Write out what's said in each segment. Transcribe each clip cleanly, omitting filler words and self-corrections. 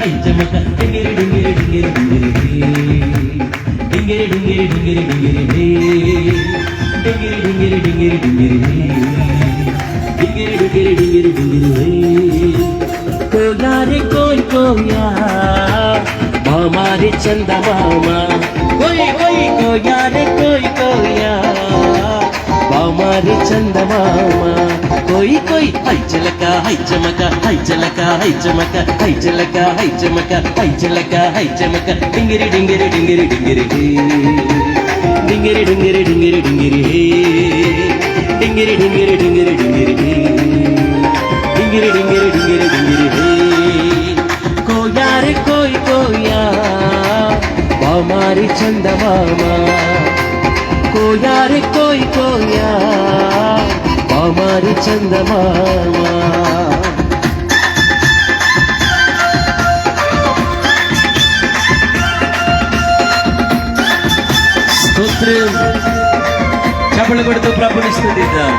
high చమక డింగిరి డింగిరి డింగిరి డింగిరి డింగిరి డింగిరి డింగిరి డింగిరి డింగిరి డింగిరి డింగిరి డింగిరి డింగిరి డింగిరి డింగిరి కోయా రే కోయ్ కోయా మామారి చందమామా కోయ్ కోయ్ కోయా రే కోయ్ కోయా మామారి చందమామా कोई कोई हई चलका हई चमका हई चलका हई चमका हई चलका हई चमका हई चलका हई चमका डिंगिरी डिंगिरी डिंगिरी डिंगिरी डिंगिरी डिंगिरी डिंगिरी डिंगिरी डिंगिरी डिंगिरी डिंगिरी डिंगिरी डिंगिरी डिंगिरी डिंगिरी डिंगिरी कोया रे कोई कोया हमारी चंदमामा कोया रे कोई कोया हमारी चंदमामा స్తోత్రం చప్పట్లు కొడుతూ ప్రభుని స్తుతిద్దాం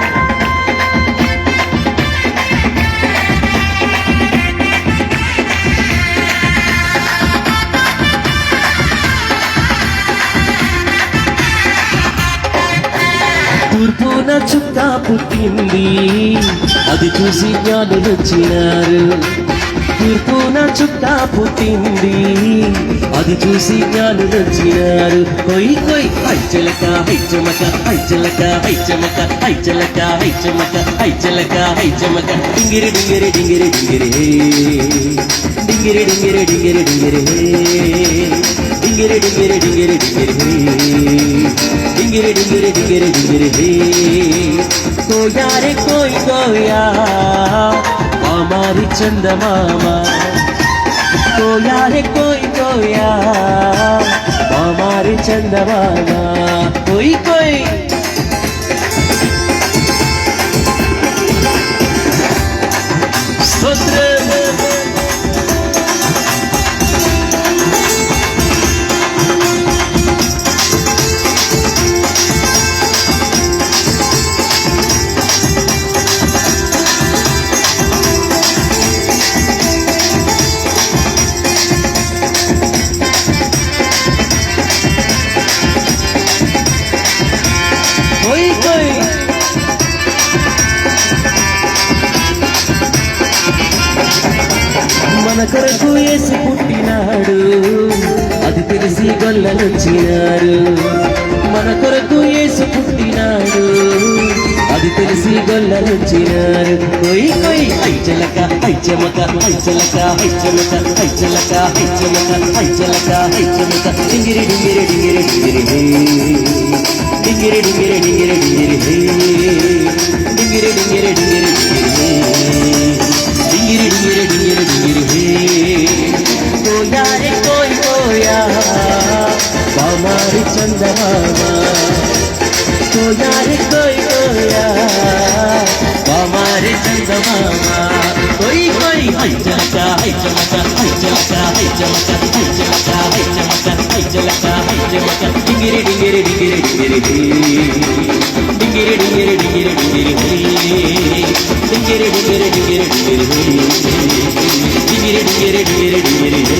తూర్పున చుక్క పుట్టింది అది చూసి జ్ఞానులు వచ్చినారు తూర్పున చుక్క పుట్టింది అది చూసి జ్ఞానులు వచ్చినారు కొయ్ కొయ్ హై చలక హై చమక హై చలక హై చమక హై చలక హై చమక హై చలక హై చమక డింగిరి డింగిరి డింగిరి డింగిరి డింగిరి డింగిరి డింగిరి డింగిరి డింగిరి డింగిరి డింగిరి డింగిరి डिंगिरी डिंगिरी डिंगिरी कोया रे कोई कोया हमारी चंदमामा कोया रे कोई कोया हमारी चंदमामा कोई कोई स्तोत्र మన కొరకు యేసు పుట్టినాడు అది తెలిసి గొల్లలొచ్చినారు మన కొరకు యేసు పుట్టినాడు అది తెలిసి గొల్లలొచ్చినారు కొయ్ కొయ్ హై చలక హై చమక హై చలక హై చమక హై చలక హై చమక హై చలక హై చమక డింగిరి డింగిరి డింగిరి డింగిరి డింగిరి డింగిరి డింగిరి డింగిరి డింగిరి డింగిరి డింగిరి డింగిరి డింగిరి డింగిరి कोया रे कोई कोया हमारी चंदमामा कोया रे कोई कोया हमारी चंदमामा कोई कोई हई चलका हई चमका हई चलका हई चमका हई चलका हई चमका हई चलका हई चमका डिंगिरी डिंगिरी डिंगिरी डिंगिरी डिंगिरी डिंगिरी डिंगिरी डिंगिरी डिंगिरी डिंगिरी डिंगिरी डिंगिरी डिंगिरी डिंगिरी डिंगिरी डिंगिरी